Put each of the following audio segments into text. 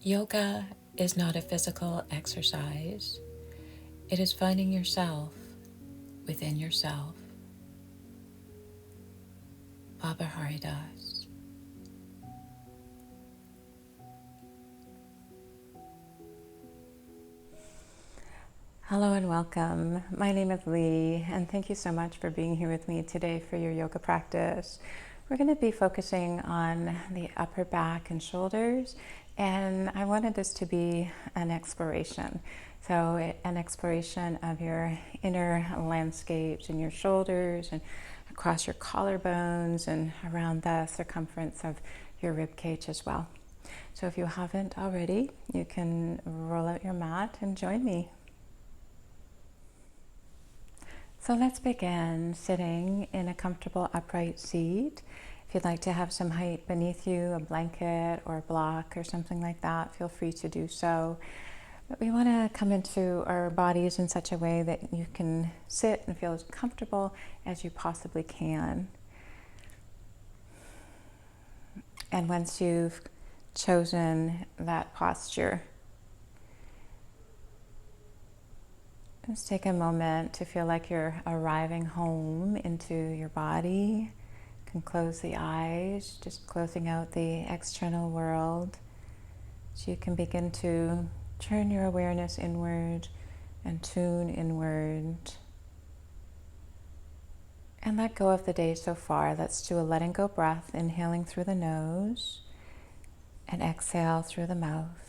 Yoga is not a physical exercise. It is finding yourself within yourself. Baba Haridas. Hello and welcome. My name is Lee, and thank you so much for being here with me today for your yoga practice. We're going to be focusing on the upper back and shoulders, and I wanted this to be an exploration. So, an exploration of your inner landscapes in your shoulders and across your collarbones and around the circumference of your rib cage as well. So, if you haven't already, you can roll out your mat and join me. So let's begin sitting in a comfortable upright seat. If you'd like to have some height beneath you, a blanket or a block or something like that, feel free to do so. But we want to come into our bodies in such a way that you can sit and feel as comfortable as you possibly can. And once you've chosen that posture, just take a moment to feel like you're arriving home into your body. You can close the eyes, just closing out the external world. So you can begin to turn your awareness inward and tune inward. And let go of the day so far. Let's do a letting go breath, inhaling through the nose and exhale through the mouth.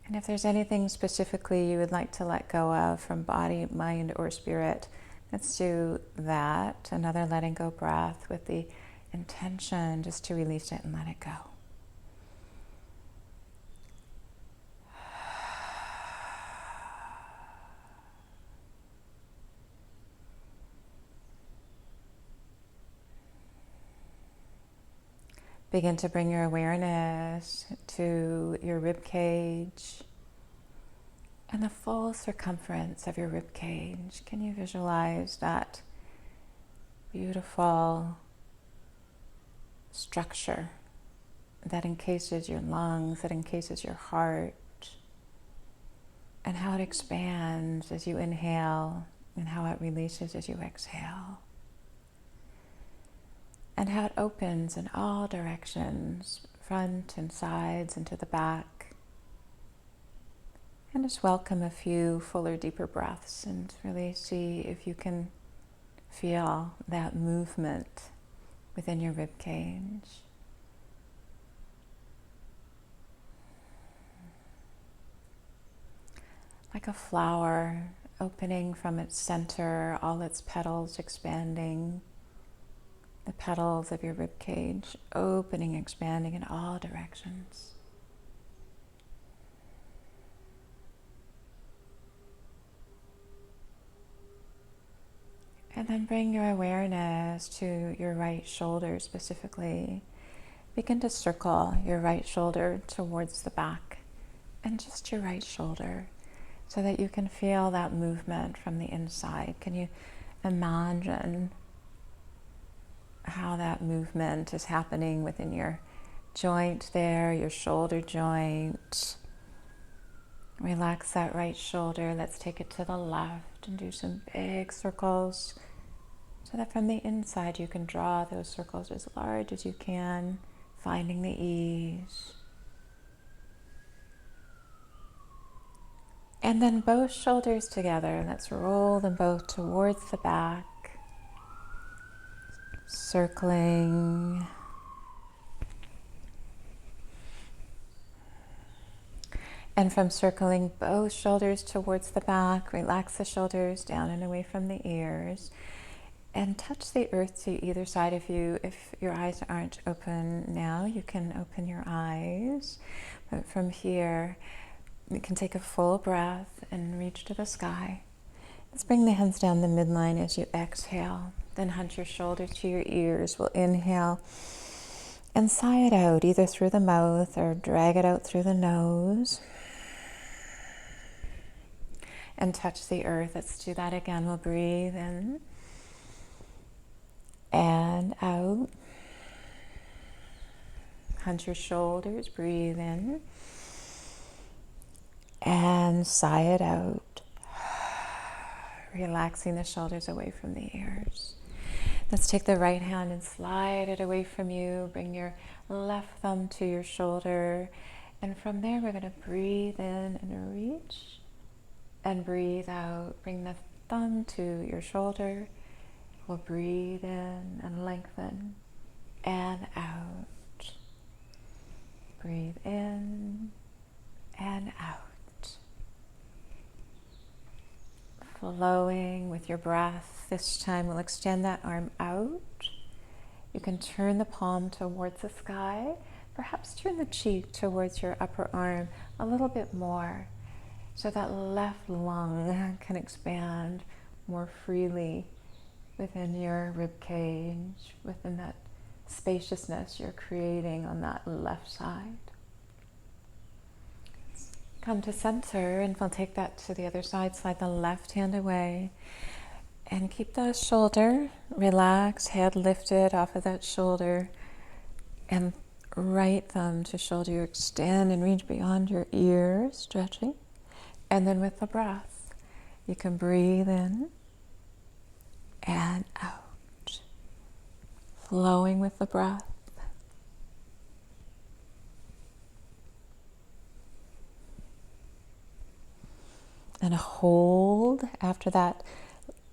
And if there's anything specifically you would like to let go of from body, mind, or spirit, let's do that. Another letting go breath with the intention just to release it and let it go. Begin to bring your awareness to your rib cage and the full circumference of your rib cage. Can you visualize that beautiful structure that encases your lungs, that encases your heart, and how it expands as you inhale and how it releases as you exhale? And how it opens in all directions, front and sides and to the back. And just welcome a few fuller, deeper breaths and really see if you can feel that movement within your rib cage. Like a flower opening from its center, all its petals expanding. The petals of your rib cage opening, expanding in all directions. And then bring your awareness to your right shoulder specifically. Begin to circle your right shoulder towards the back and just your right shoulder so that you can feel that movement from the inside. Can you imagine how that movement is happening within your joint there, your shoulder joint? Relax that right shoulder. Let's take it to the left and do some big circles so that from the inside you can draw those circles as large as you can, finding the ease. And then both shoulders together. Let's roll them both towards the back, circling. And from circling both shoulders towards the back, relax the shoulders down and away from the ears. And touch the earth to either side. If your eyes aren't open now, you can open your eyes. But from here, you can take a full breath and reach to the sky. Let's bring the hands down the midline as you exhale. Then hunt your shoulders to your ears. We'll inhale and sigh it out, either through the mouth or drag it out through the nose. And touch the earth. Let's do that again. We'll breathe in and out. Hunch your shoulders, breathe in, and sigh it out. Relaxing the shoulders away from the ears. Let's take the right hand and slide it away from you. Bring your left thumb to your shoulder. And from there, we're going to breathe in and reach. And breathe out. Bring the thumb to your shoulder. We'll breathe in and lengthen. And out. Breathe in and out. Flowing with your breath. This time we'll extend that arm out. You can turn the palm towards the sky. Perhaps turn the cheek towards your upper arm a little bit more so that left lung can expand more freely within your rib cage, within that spaciousness you're creating on that left side. Come to center, and we'll take that to the other side. Slide the left hand away and keep the shoulder relaxed, head lifted off of that shoulder, and right thumb to shoulder. You extend and reach beyond your ear, stretching. And then with the breath, you can breathe in and out, flowing with the breath. And hold. After that,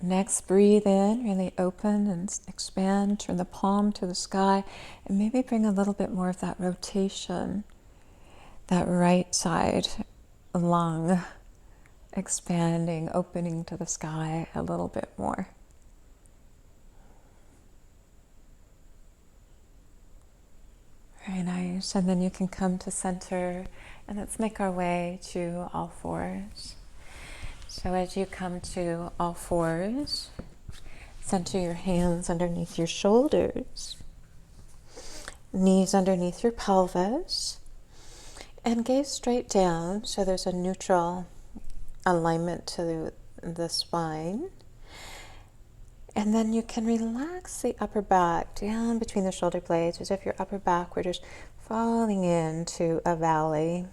next breathe in, really open and expand, turn the palm to the sky, and maybe bring a little bit more of that rotation, that right side lung expanding, opening to the sky a little bit more. Very nice. And then you can come to center, and let's make our way to all fours. So as you come to all fours, center your hands underneath your shoulders, knees underneath your pelvis, and gaze straight down so there's a neutral alignment to the spine. And then you can relax the upper back down between the shoulder blades as if your upper back were just falling into a valley.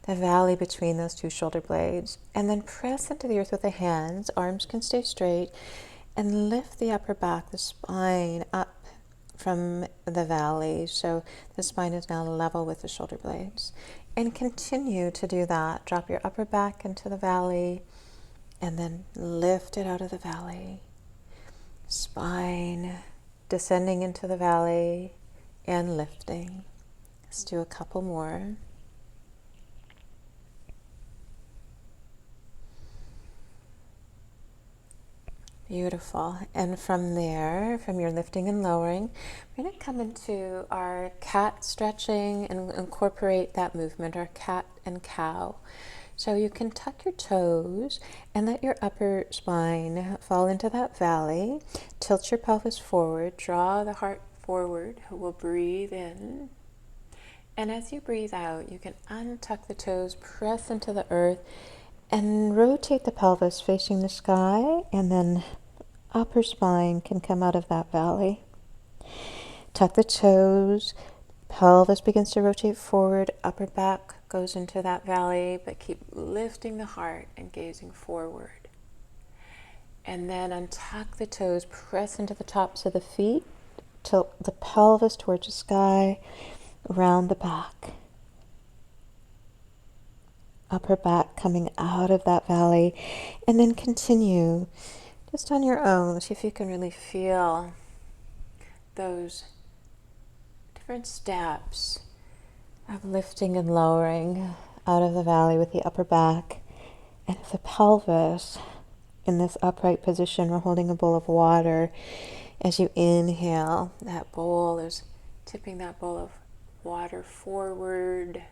The valley between those two shoulder blades, and then press into the earth with the hands. Arms can stay straight, and lift the upper back, the spine up from the valley, so the spine is now level with the shoulder blades. And continue to do that. Drop your upper back into the valley, and then lift it out of the valley. Spine descending into the valley and lifting. Let's do a couple more. Beautiful. And from there, from your lifting and lowering, we're going to come into our cat stretching and incorporate that movement, our cat and cow. So you can tuck your toes and let your upper spine fall into that valley. Tilt your pelvis forward, draw the heart forward. We'll breathe in. And as you breathe out, you can untuck the toes, press into the earth, and rotate the pelvis facing the sky, and then upper spine can come out of that valley. Tuck the toes, pelvis begins to rotate forward, upper back goes into that valley, but keep lifting the heart and gazing forward. And then untuck the toes, press into the tops of the feet, tilt the pelvis towards the sky, round the back. Upper back coming out of that valley, and then continue just on your own. See if you can really feel those different steps of lifting and lowering out of the valley with the upper back and the pelvis in this upright position. We're holding a bowl of water. As you inhale, that bowl is tipping that bowl of water forward,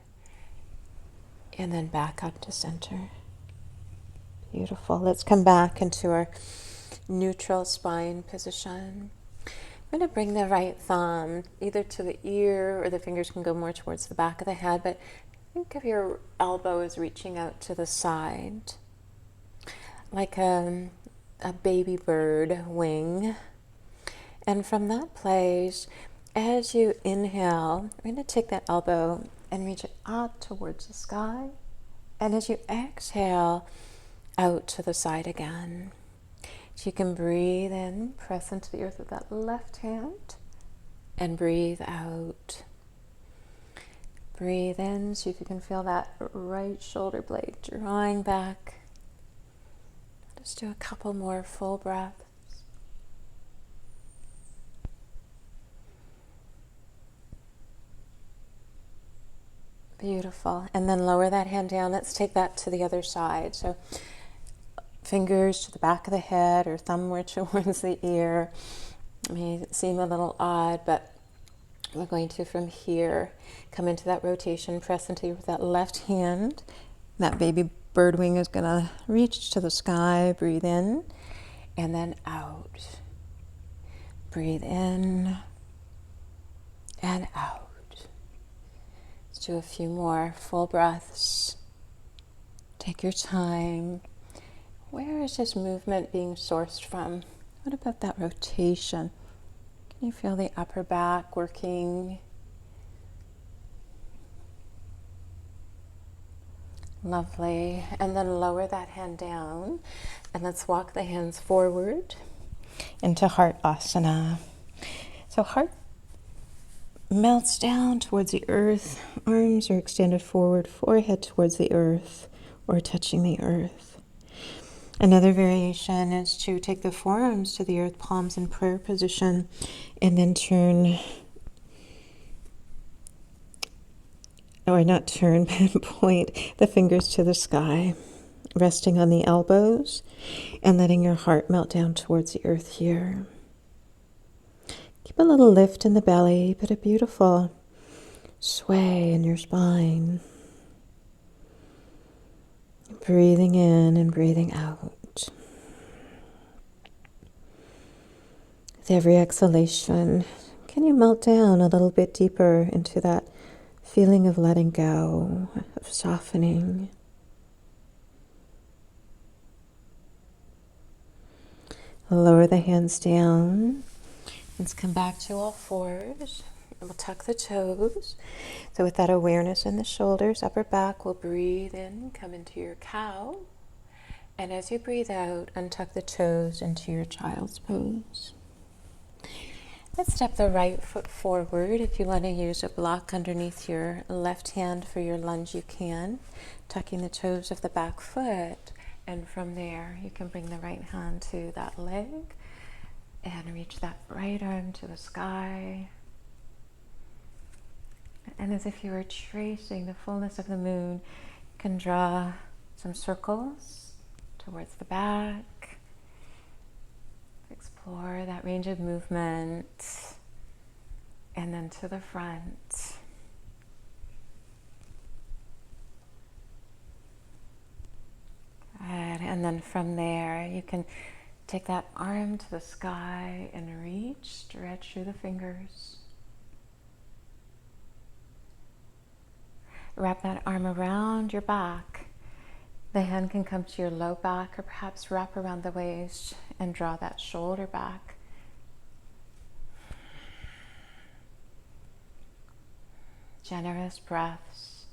and then back up to center. Beautiful. Let's come back into our neutral spine position. I'm going to bring the right thumb either to the ear, or the fingers can go more towards the back of the head, but think of your elbow as reaching out to the side, like a baby bird wing. And from that place, As you inhale, we're going to take that elbow and reach it out towards the sky. And as you exhale, out to the side again. So you can breathe in, press into the earth with that left hand, and breathe out. Breathe in, see if you can feel that right shoulder blade drawing back. Just do a couple more full breaths. Beautiful. And then lower that hand down. Let's take that to the other side. So fingers to the back of the head or thumb towards the ear. It may seem a little odd, but we're going to, from here, come into that rotation, press into with that left hand. That baby bird wing is going to reach to the sky. Breathe in and then out. Breathe in and out. Let's do a few more full breaths. Take your time. Where is this movement being sourced from? What about that rotation? Can you feel the upper back working? Lovely. And then lower that hand down. And let's walk the hands forward into Heart Asana. So heart melts down towards the earth. Arms are extended forward, forehead towards the earth or touching the earth. Another variation is to take the forearms to the earth, palms in prayer position, and then turn, or not turn, but point the fingers to the sky, resting on the elbows and letting your heart melt down towards the earth here. Keep a little lift in the belly, but a beautiful sway in your spine. Breathing in and breathing out. With every exhalation, can you melt down a little bit deeper into that feeling of letting go, of softening? Lower the hands down. Let's come back to all fours. And we'll tuck the toes. So with that awareness in the shoulders, upper back, we'll breathe in, come into your cow. And as you breathe out, untuck the toes into your child's pose. Let's step the right foot forward. If you want to use a block underneath your left hand for your lunge, you can. Tucking the toes of the back foot. And from there, you can bring the right hand to that leg and reach that right arm to the sky. And as if you were tracing the fullness of the moon, you can draw some circles towards the back. Explore that range of movement. And then to the front. Good. And then from there, you can take that arm to the sky and reach, stretch through the fingers. Wrap that arm around your back. The hand can come to your low back or perhaps wrap around the waist and draw that shoulder back. Generous breaths.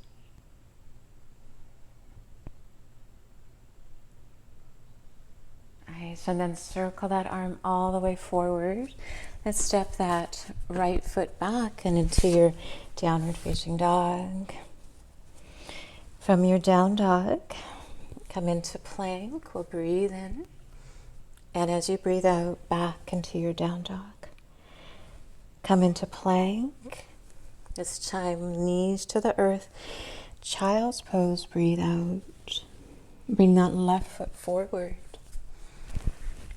Nice. And then circle that arm all the way forward. Let's step that right foot back and into your downward facing dog. From your down dog, come into plank. We'll breathe in. And as you breathe out, back into your down dog. Come into plank. This time, knees to the earth. Child's pose, breathe out. Bring that left foot forward.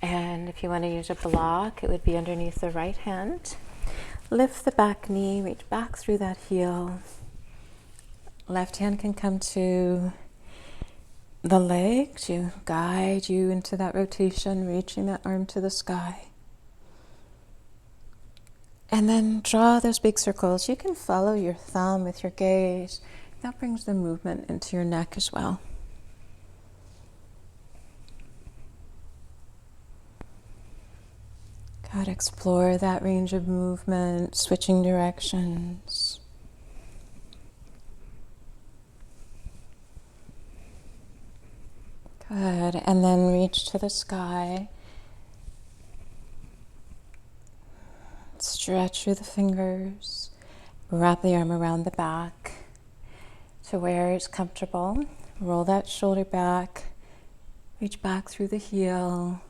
And if you want to use a block, it would be underneath the right hand. Lift the back knee, reach back through that heel. Left hand can come to the leg to guide you into that rotation, reaching that arm to the sky. And then draw those big circles. You can follow your thumb with your gaze. That brings the movement into your neck as well. Good. Good. Explore that range of movement, switching directions. Good. And then reach to the sky. Stretch through the fingers. Wrap the arm around the back to where it's comfortable. Roll that shoulder back. Reach back through the heel.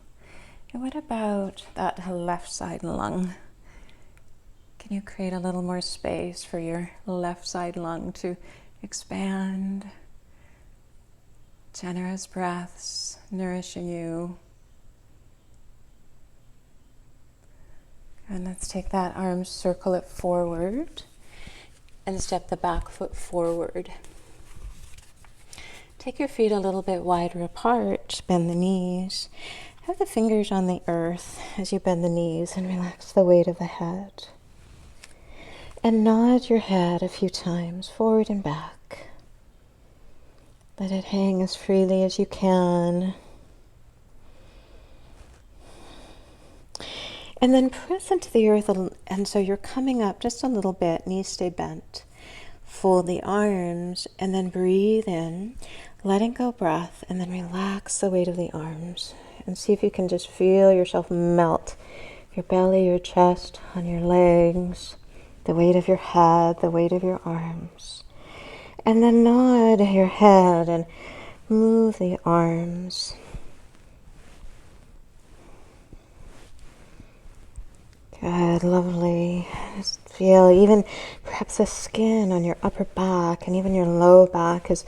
And what about that left side lung? Can you create a little more space for your left side lung to expand? Generous breaths nourishing you. And let's take that arm, circle it forward, and step the back foot forward. Take your feet a little bit wider apart, bend the knees. Have the fingers on the earth as you bend the knees and relax the weight of the head. And nod your head a few times, forward and back. Let it hang as freely as you can. And then press into the earth, and so you're coming up just a little bit, knees stay bent. Fold the arms, and then breathe in, letting go breath, and then relax the weight of the arms. And see if you can just feel yourself melt. Your belly, your chest, on your legs, the weight of your head, the weight of your arms. And then nod your head and move the arms. Good, lovely. Just feel even perhaps the skin on your upper back and even your low back is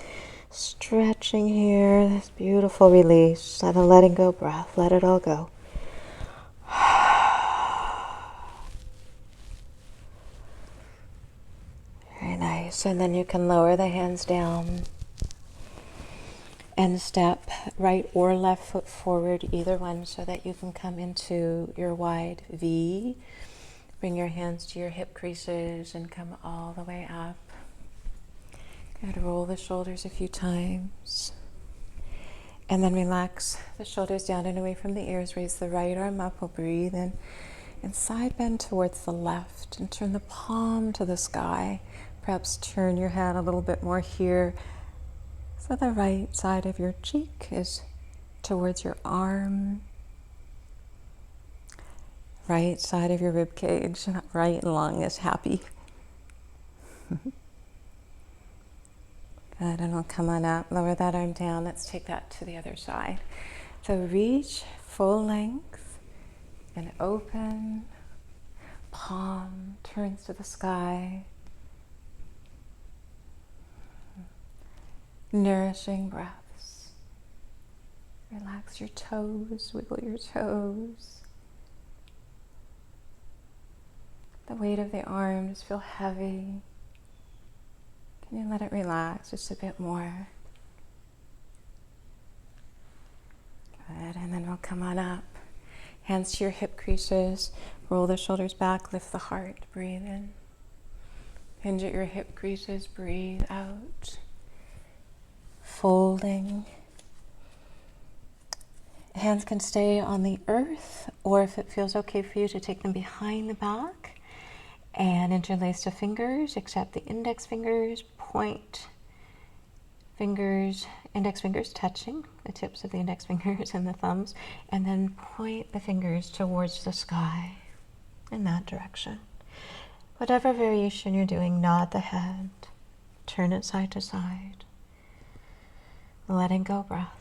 stretching here. This beautiful release. Have a letting go breath. Let it all go. Very nice. And then you can lower the hands down and step right or left foot forward, either one, so that you can come into your wide V. Bring your hands to your hip creases and come all the way up. Good. Roll the shoulders a few times. And then relax the shoulders down and away from the ears. Raise the right arm up. We'll breathe in. And side bend towards the left and turn the palm to the sky. Perhaps turn your head a little bit more here. So the right side of your cheek is towards your arm. Right side of your rib cage, right lung is happy. Good, and we'll come on up, lower that arm down. Let's take that to the other side. So reach full length and open. Palm turns to the sky. Nourishing breaths. Relax your toes, wiggle your toes. The weight of the arms feel heavy. Can you let it relax just a bit more? Good, and then we'll come on up. Hands to your hip creases. Roll the shoulders back, lift the heart, breathe in. Hinge at your hip creases, breathe out. Folding. Hands can stay on the earth, or if it feels okay for you to take them behind the back and interlace the fingers, except the index fingers, point fingers, index fingers touching, the tips of the index fingers and the thumbs, and then point the fingers towards the sky in that direction. Whatever variation you're doing, nod the head, turn it side to side. Letting go breath.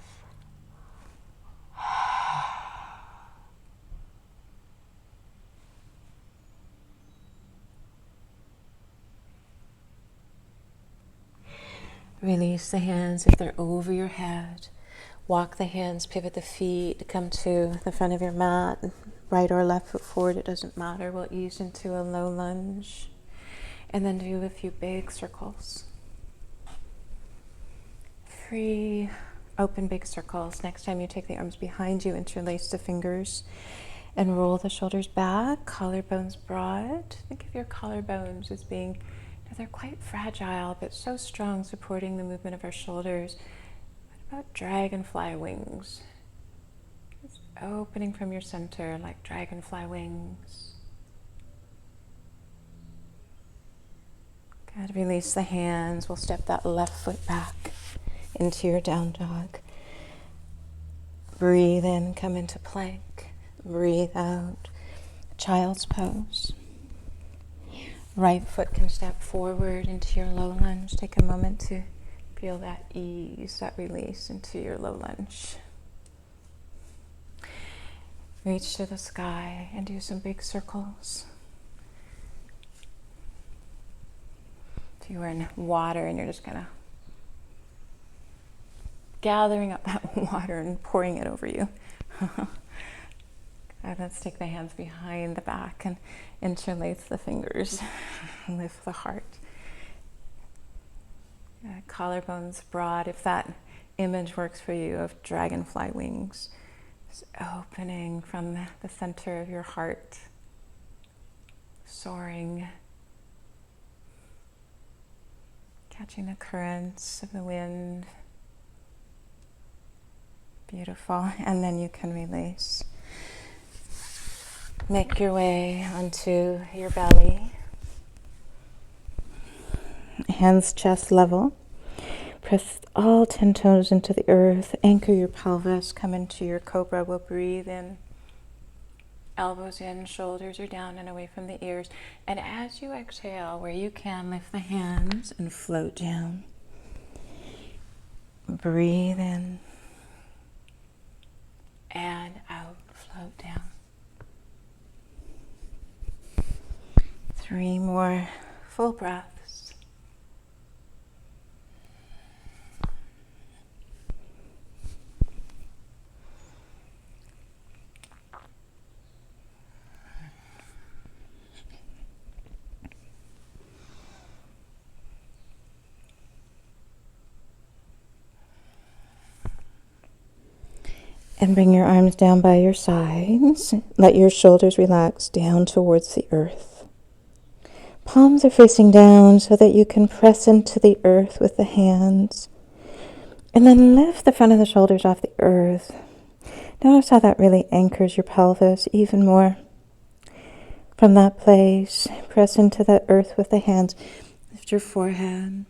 Release the hands if they're over your head. Walk the hands, pivot the feet, come to the front of your mat, right or left foot forward, it doesn't matter. We'll ease into a low lunge and then do a few big circles. Free, open big circles. Next time you take the arms behind you, interlace the fingers and roll the shoulders back, collarbones broad. Think of your collarbones as being, they're quite fragile, but so strong, supporting the movement of our shoulders. What about dragonfly wings? Just opening from your center like dragonfly wings. Good. Release the hands. We'll step that left foot back into your down dog. Breathe in, come into plank. Breathe out, child's pose. Right foot can step forward into your low lunge. Take a moment to feel that ease, that release into your low lunge. Reach to the sky and do some big circles. If you were in water and you're just kind of gathering up that water and pouring it over you. And let's take the hands behind the back and interlace the fingers. Lift the heart. Collarbones broad, if that image works for you, of dragonfly wings. Just opening from the center of your heart, soaring, catching the currents of the wind. Beautiful. And then you can release. Make your way onto your belly. Hands chest level. Press all 10 toes into the earth. Anchor your pelvis. Come into your cobra. We'll breathe in. Elbows in, shoulders are down and away from the ears. And as you exhale, where you can, lift the hands and float down. Breathe in. And out, float down. 3 more full breaths. And bring your arms down by your sides. Let your shoulders relax down towards the earth. Palms are facing down so that you can press into the earth with the hands. And then lift the front of the shoulders off the earth. Notice how that really anchors your pelvis even more. From that place, press into the earth with the hands. Lift your forehead.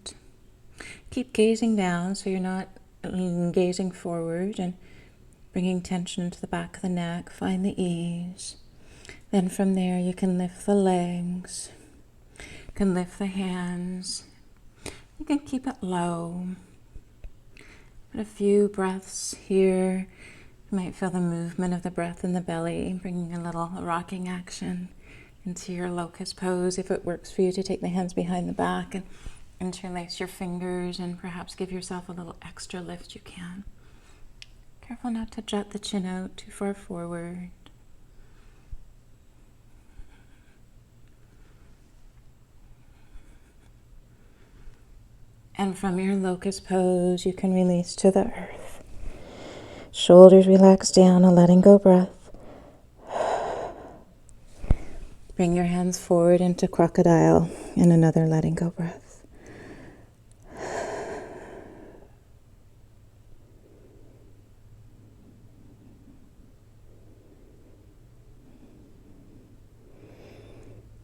Keep gazing down so you're not gazing forward and bringing tension into the back of the neck. Find the ease. Then from there you can lift the legs. You can lift the hands. You can keep it low. But a few breaths here. You might feel the movement of the breath in the belly, bringing a little rocking action into your locust pose. If it works for you to take the hands behind the back and interlace your fingers and perhaps give yourself a little extra lift, you can. Careful not to jut the chin out too far forward. And from your locust pose, you can release to the earth. Shoulders relax down, a letting go breath. Bring your hands forward into crocodile and another letting go breath.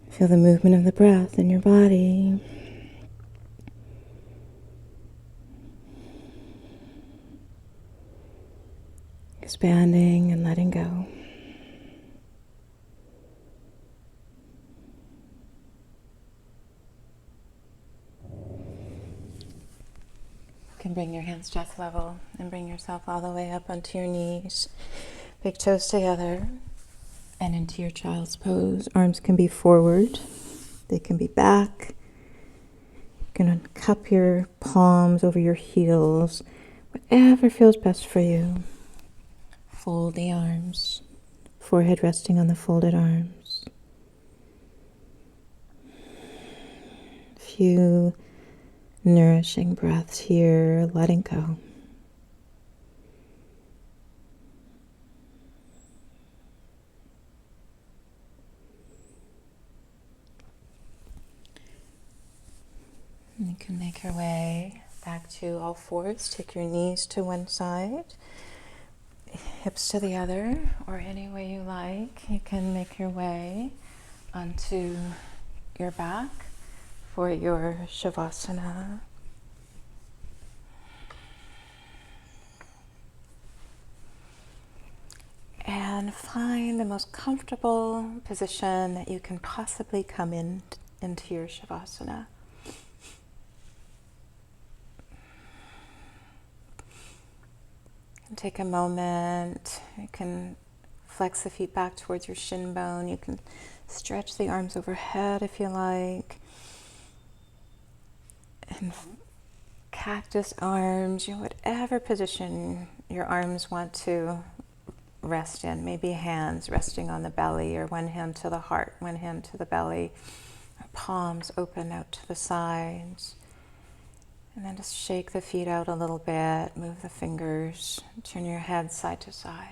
Feel the movement of the breath in your body. Expanding and letting go. You can bring your hands chest level and bring yourself all the way up onto your knees. Big toes together and into your child's pose. Arms can be forward. They can be back. You can cup your palms over your heels. Whatever feels best for you. Fold the arms. Forehead resting on the folded arms. A few nourishing breaths here, letting go. And you can make your way back to all fours. Take your knees to one side. hips to the other, or any way you like. You can make your way onto your back for your Shavasana. And find the most comfortable position that you can possibly come into your Shavasana. And take a moment. You can flex the feet back towards your shin bone. You can stretch the arms overhead if you like. And cactus arms, whatever position your arms want to rest in. Maybe hands resting on the belly, or one hand to the heart, one hand to the belly. Palms open out to the sides. And then just shake the feet out a little bit, move the fingers, turn your head side to side.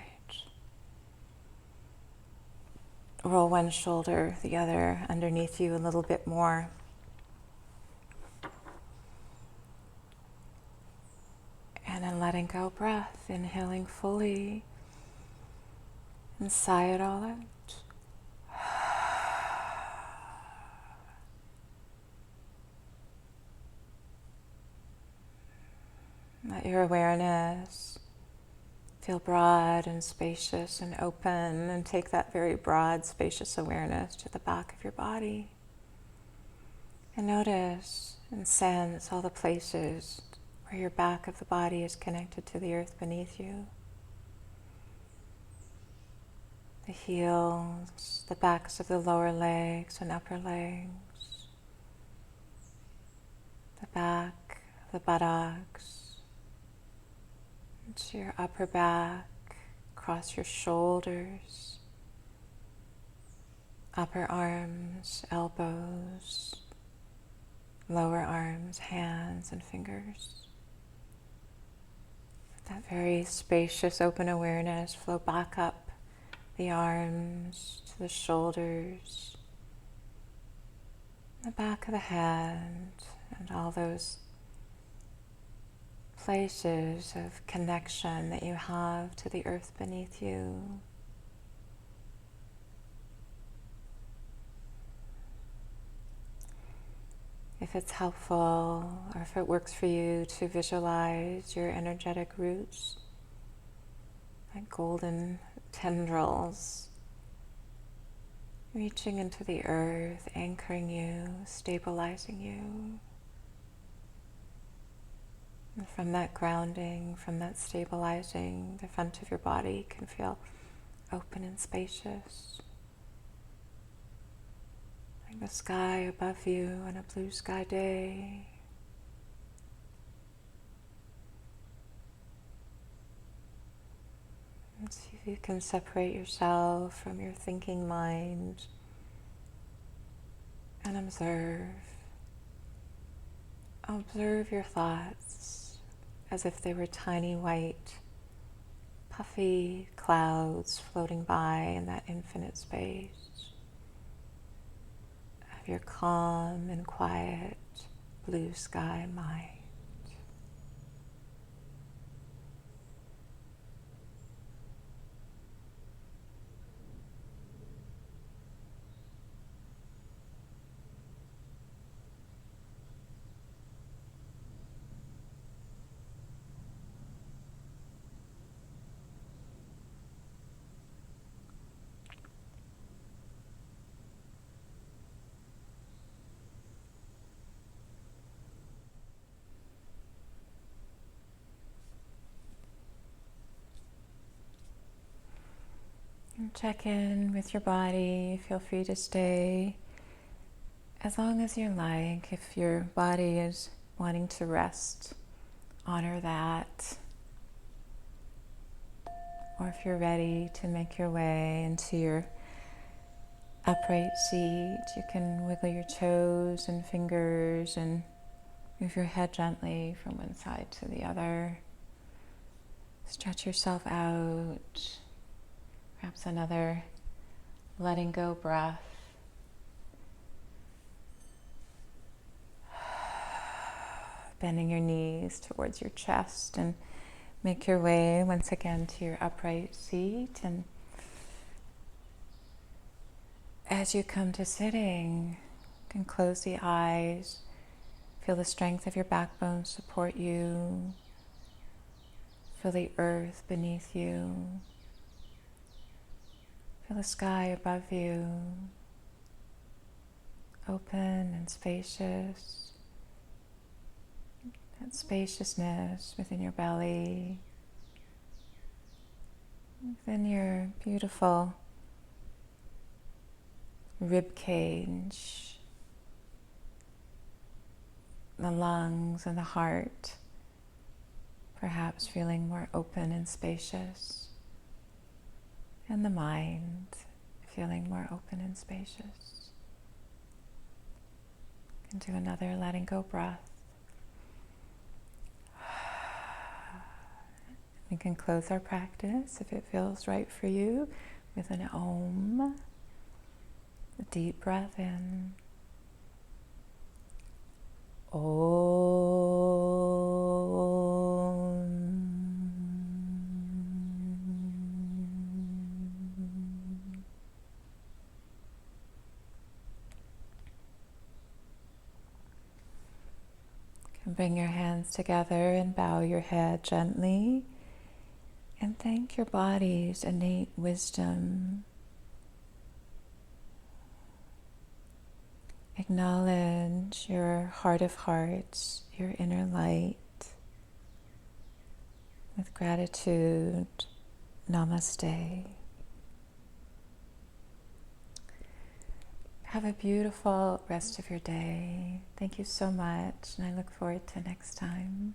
Roll one shoulder, the other underneath you a little bit more. And then letting go breath, inhaling fully, and sigh it all out. Let your awareness feel broad and spacious and open, and take that very broad, spacious awareness to the back of your body. And notice and sense all the places where your back of the body is connected to the earth beneath you. The heels, the backs of the lower legs and upper legs, the back, the buttocks, into your upper back, across your shoulders, upper arms, elbows, lower arms, hands and fingers. Let that very spacious, open awareness flow back up the arms to the shoulders, the back of the head, and all those places of connection that you have to the earth beneath you. If it's helpful, or if it works for you, to visualize your energetic roots like golden tendrils reaching into the earth, anchoring you, stabilizing you. And from that grounding, from that stabilizing, the front of your body can feel open and spacious, like the sky above you on a blue sky day. And see if you can separate yourself from your thinking mind and observe. Observe your thoughts as if they were tiny white, puffy clouds floating by in that infinite space of your calm and quiet blue sky mind. And check in with your body. Feel free to stay as long as you like. If your body is wanting to rest, honor that. Or if you're ready to make your way into your upright seat, you can wiggle your toes and fingers and move your head gently from one side to the other. Stretch yourself out. Perhaps another letting go breath. Bending your knees towards your chest and Make your way once again to your upright seat, and as you come to sitting, you can close the eyes, feel the strength of your backbone support you, feel the earth beneath you, feel the sky above you, open and spacious, that spaciousness within your belly, within your beautiful rib cage, the lungs and the heart, perhaps feeling more open and spacious, and the mind feeling more open and spacious. And do another letting go breath. We can close our practice, if it feels right for you, with an Om. A deep breath in. Om. You can bring your hands together and bow your head gently and thank your body's innate wisdom. Acknowledge your heart of hearts, your inner light. With gratitude, namaste. Have a beautiful rest of your day. Thank you so much, and I look forward to next time.